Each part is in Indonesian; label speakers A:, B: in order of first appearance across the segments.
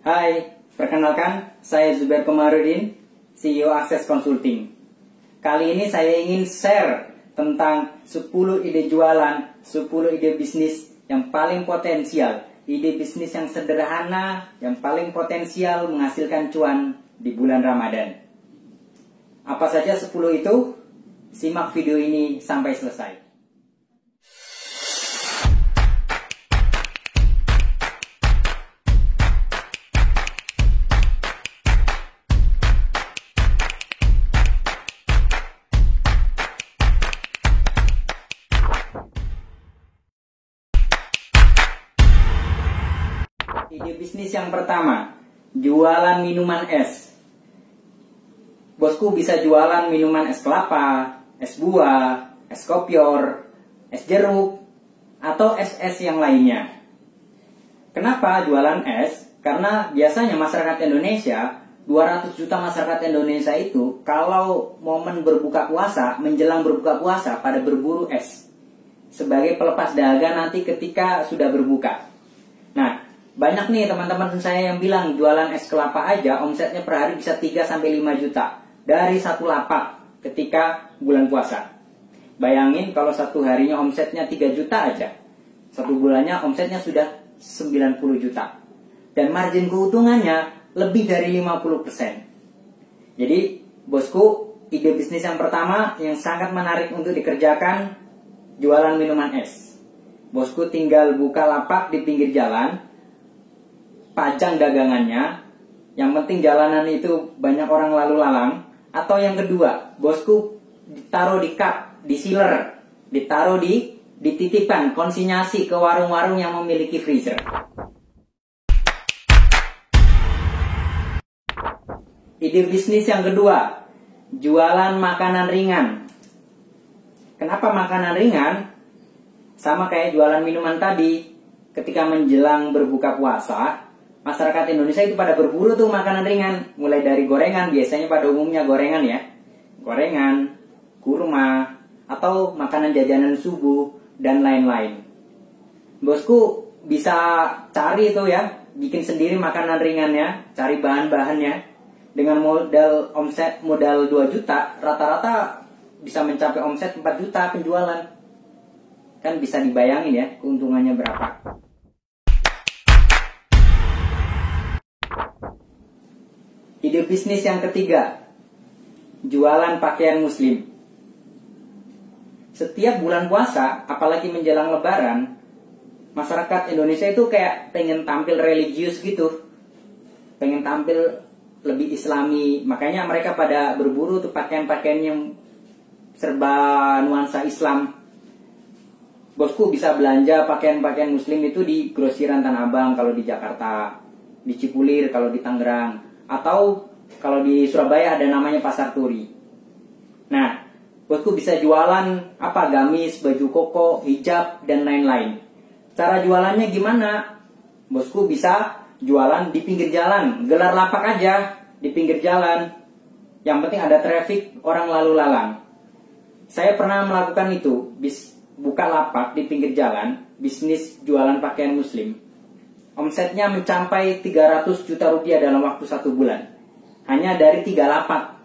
A: Hai, perkenalkan saya Zubair Komarudin, CEO Access Consulting. Kali ini saya ingin share tentang 10 ide jualan, 10 ide bisnis yang paling potensial, ide bisnis yang sederhana, yang paling potensial menghasilkan cuan di bulan Ramadan. Apa saja 10 itu? Simak video ini sampai selesai. Ide bisnis yang pertama, jualan minuman es. Bosku bisa jualan minuman es kelapa, es buah, es kopior, es jeruk, atau es-es yang lainnya. Kenapa jualan es? Karena biasanya masyarakat Indonesia, 200 juta masyarakat Indonesia itu, kalau momen berbuka puasa, menjelang berbuka puasa, pada berburu es. Sebagai pelepas dahaga nanti ketika sudah berbuka. Nah, banyak nih teman-teman saya yang bilang jualan es kelapa aja omsetnya per hari bisa 3-5 juta dari satu lapak ketika bulan puasa. Bayangin kalau satu harinya omsetnya 3 juta aja, satu bulannya omsetnya sudah 90 juta. Dan margin keuntungannya lebih dari 50%. Jadi bosku, ide bisnis yang pertama yang sangat menarik untuk dikerjakan, jualan minuman es. Bosku tinggal buka lapak di pinggir jalan, pajang dagangannya, yang penting jalanan itu banyak orang lalu lalang. Atau yang kedua, bosku ditaruh di cup, di sealer, ditaruh di titipan, konsinyasi ke warung-warung yang memiliki freezer. Ide bisnis yang kedua, jualan makanan ringan. Kenapa makanan ringan? Sama kayak jualan minuman tadi, ketika menjelang berbuka puasa, masyarakat Indonesia itu pada berburu tuh makanan ringan. Mulai dari gorengan, biasanya pada umumnya gorengan ya. Gorengan, kurma, atau makanan jajanan subuh, dan lain-lain. Bosku bisa cari itu ya, bikin sendiri makanan ringannya, cari bahan-bahannya. Dengan modal omset modal 2 juta, rata-rata bisa mencapai omset 4 juta penjualan. Kan bisa dibayangin ya, keuntungannya berapa. Ide bisnis yang ketiga, jualan pakaian muslim. Setiap bulan puasa, apalagi menjelang lebaran, masyarakat Indonesia itu kayak pengen tampil religius gitu. Pengen tampil lebih islami. Makanya mereka pada berburu tuh pakaian-pakaian yang serba nuansa Islam. Bosku bisa belanja pakaian-pakaian muslim itu di grosiran Tanah Abang kalau di Jakarta, di Cipulir kalau di Tangerang, atau kalau di Surabaya ada namanya Pasar Turi. Nah, bosku bisa jualan apa? Gamis, baju koko, hijab, dan lain-lain. Cara jualannya gimana? Bosku bisa jualan di pinggir jalan, gelar lapak aja di pinggir jalan. Yang penting ada traffic, orang lalu lalang. Saya pernah melakukan itu, buka lapak di pinggir jalan, bisnis jualan pakaian muslim. Omsetnya mencapai 300 juta rupiah dalam waktu 1 bulan. Hanya dari 3 lapak.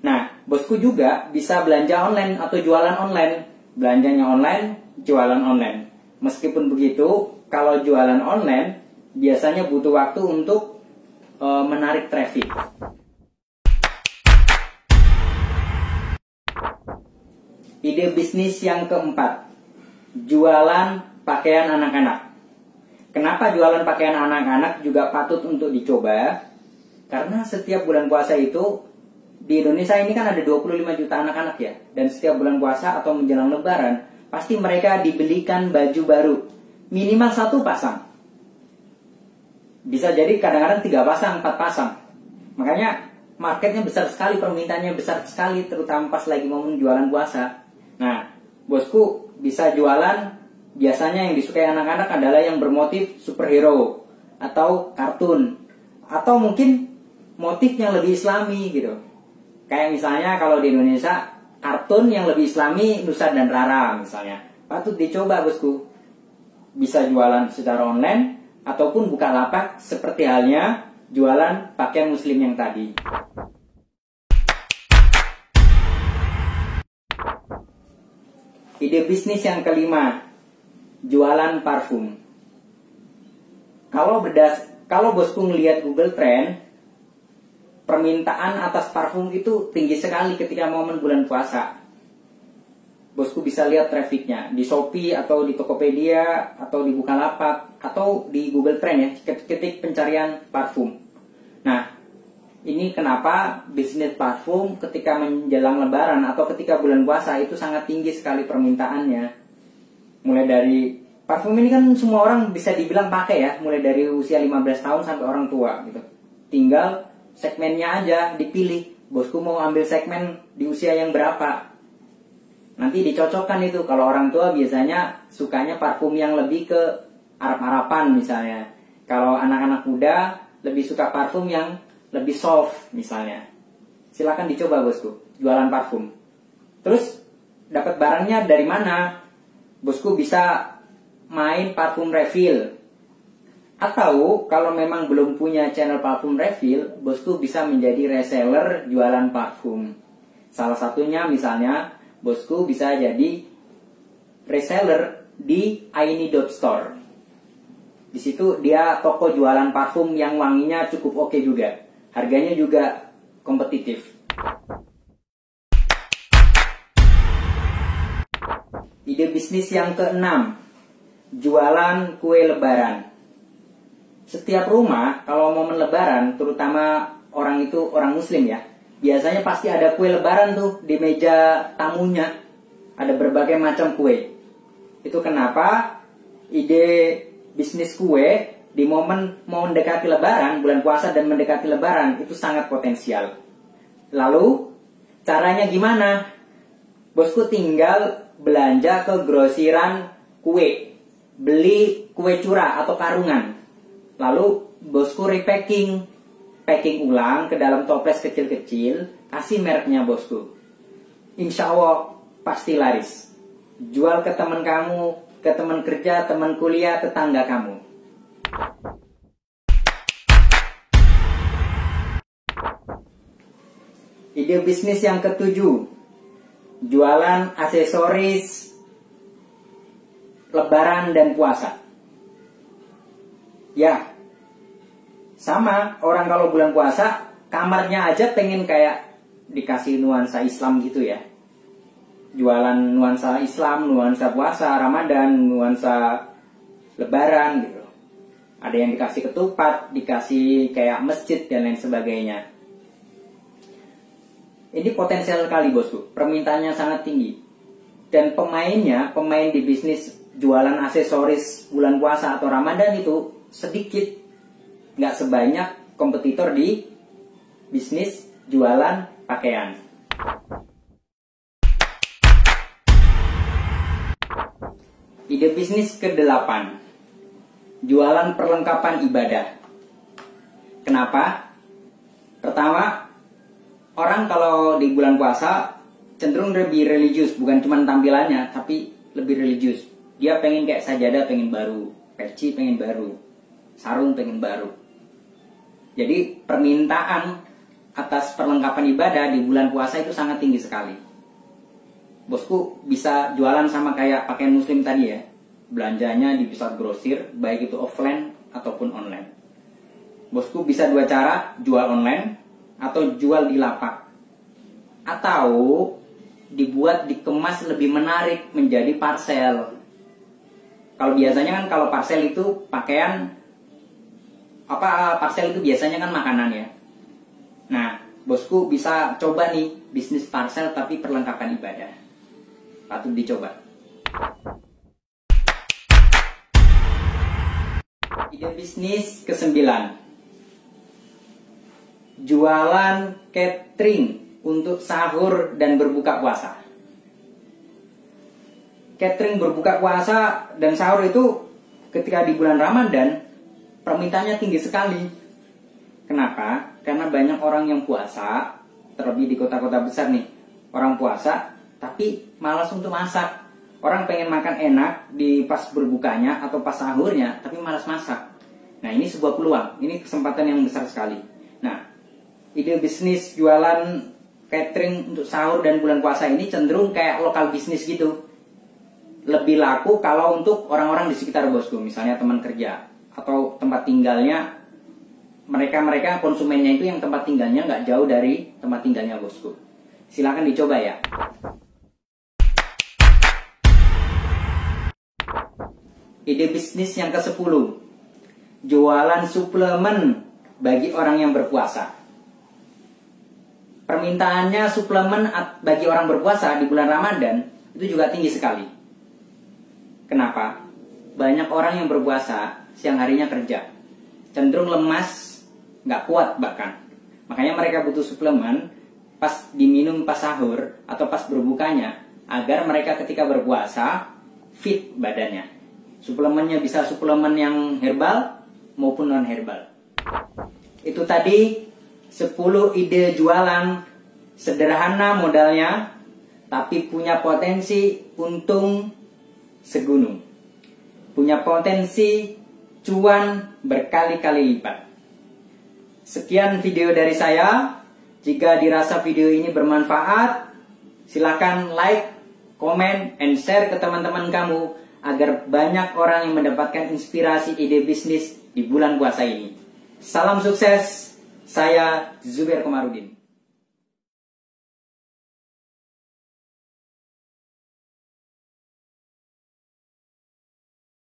A: Nah, bosku juga bisa belanja online atau jualan online. Belanjanya online, jualan online. Meskipun begitu, kalau jualan online, biasanya butuh waktu untuk menarik traffic. Ide bisnis yang keempat, jualan pakaian anak-anak. Kenapa jualan pakaian anak-anak juga patut untuk dicoba? Karena setiap bulan puasa itu, di Indonesia ini kan ada 25 juta anak-anak ya. Dan setiap bulan puasa atau menjelang lebaran, pasti mereka dibelikan baju baru. Minimal 1 pasang. Bisa jadi kadang-kadang 3 pasang, 4 pasang. Makanya marketnya besar sekali, permintaannya besar sekali, terutama pas lagi momen jualan puasa. Nah, bosku bisa jualan. Biasanya yang disukai anak-anak adalah yang bermotif superhero atau kartun, atau mungkin motif yang lebih islami gitu. Kayak misalnya kalau di Indonesia, kartun yang lebih islami Nusa dan Rara misalnya. Patut dicoba bosku. Bisa jualan secara online, ataupun Bukalapak seperti halnya jualan pakaian muslim yang tadi. Ide bisnis yang kelima, jualan parfum. Kalau bosku ngelihat Google Trend, permintaan atas parfum itu tinggi sekali ketika momen bulan puasa. Bosku bisa lihat trafficnya di Shopee atau di Tokopedia atau di Bukalapak atau di Google Trend ya, ketik pencarian parfum. Nah, ini kenapa bisnis parfum ketika menjelang lebaran atau ketika bulan puasa itu sangat tinggi sekali permintaannya. Mulai dari parfum ini kan semua orang bisa dibilang pakai ya, mulai dari usia 15 tahun sampai orang tua gitu. Tinggal segmennya aja dipilih. Bosku mau ambil segmen di usia yang berapa. Nanti dicocokkan itu. Kalau orang tua biasanya sukanya parfum yang lebih ke Arab-Araban misalnya. Kalau anak-anak muda lebih suka parfum yang lebih soft misalnya. Silakan dicoba bosku, jualan parfum. Terus dapat barangnya dari mana? Bosku bisa main parfum refill. Atau kalau memang belum punya channel parfum refill, bosku bisa menjadi reseller jualan parfum. Salah satunya misalnya bosku bisa jadi reseller di Aini.store. Di situ dia toko jualan parfum yang wanginya cukup oke juga. Harganya juga kompetitif. Ide bisnis yang keenam, jualan kue lebaran. Setiap rumah kalau momen lebaran, terutama orang muslim ya, biasanya pasti ada kue lebaran tuh di meja tamunya. Ada berbagai macam kue. Itu kenapa ide bisnis kue di momen mau mendekati lebaran, bulan puasa dan mendekati lebaran itu sangat potensial. Lalu caranya gimana? Bosku tinggal belanja ke grosiran kue, beli kue curah atau karungan. Lalu bosku repacking, packing ulang ke dalam toples kecil-kecil, kasih mereknya bosku. Insya Allah pasti laris. Jual ke teman kamu, ke teman kerja, teman kuliah, tetangga kamu. Ide bisnis yang ketujuh, jualan aksesoris lebaran dan puasa. Ya, sama orang kalau bulan puasa, kamarnya aja pengen kayak dikasih nuansa Islam gitu ya. Jualan nuansa Islam, nuansa puasa, Ramadan, nuansa lebaran gitu. Ada yang dikasih ketupat, dikasih kayak masjid dan lain sebagainya. Ini potensial sekali bosku, permintaannya sangat tinggi. Dan pemain di bisnis jualan aksesoris bulan puasa atau Ramadan itu sedikit, nggak sebanyak kompetitor di bisnis jualan pakaian. Ide bisnis ke-8, jualan perlengkapan ibadah. Kenapa? Pertama, orang kalau di bulan puasa cenderung lebih religius, bukan cuma tampilannya, tapi lebih religius. Dia pengen kayak sajadah pengen baru, peci pengen baru, sarung pengen baru. Jadi permintaan atas perlengkapan ibadah di bulan puasa itu sangat tinggi sekali. Bosku bisa jualan sama kayak pakaian muslim tadi ya. Belanjanya di pusat grosir, baik itu offline ataupun online. Bosku bisa dua cara, jual online atau jual di lapak. Atau dibuat, dikemas lebih menarik menjadi parcel. Kalau biasanya kan kalau parcel itu pakaian, parcel itu biasanya kan makanan ya. Nah, bosku bisa coba nih bisnis parcel tapi perlengkapan ibadah. Patut dicoba. Ide bisnis ke-9, jualan catering untuk sahur dan berbuka puasa. Catering berbuka puasa dan sahur itu ketika di bulan Ramadan permintaannya tinggi sekali. Kenapa? Karena banyak orang yang puasa, terlebih di kota-kota besar nih. Orang puasa tapi malas untuk masak. Orang pengen makan enak di pas berbukanya atau pas sahurnya, tapi malas masak. Nah, ini sebuah peluang, ini kesempatan yang besar sekali. Nah, ide bisnis jualan catering untuk sahur dan bulan puasa ini cenderung kayak lokal bisnis gitu. Lebih laku kalau untuk orang-orang di sekitar bosku, misalnya teman kerja atau tempat tinggalnya. Mereka konsumennya itu yang tempat tinggalnya nggak jauh dari tempat tinggalnya bosku. Silakan dicoba ya. Ide bisnis yang ke-10. Jualan suplemen bagi orang yang berpuasa. Permintaannya suplemen bagi orang berpuasa di bulan Ramadan itu juga tinggi sekali. Kenapa? Banyak orang yang berpuasa siang harinya kerja, cenderung lemas, nggak kuat bahkan. Makanya mereka butuh suplemen pas diminum pas sahur atau pas berbukanya, agar mereka ketika berpuasa fit badannya. Suplemennya bisa suplemen yang herbal maupun non herbal. Itu tadi 10 ide jualan sederhana modalnya, tapi punya potensi untung segunung. Punya potensi cuan berkali-kali lipat. Sekian video dari saya. Jika dirasa video ini bermanfaat, silakan like, comment, and share ke teman-teman kamu agar banyak orang yang mendapatkan inspirasi ide bisnis di bulan puasa ini. Salam sukses, saya Zubair Komarudin.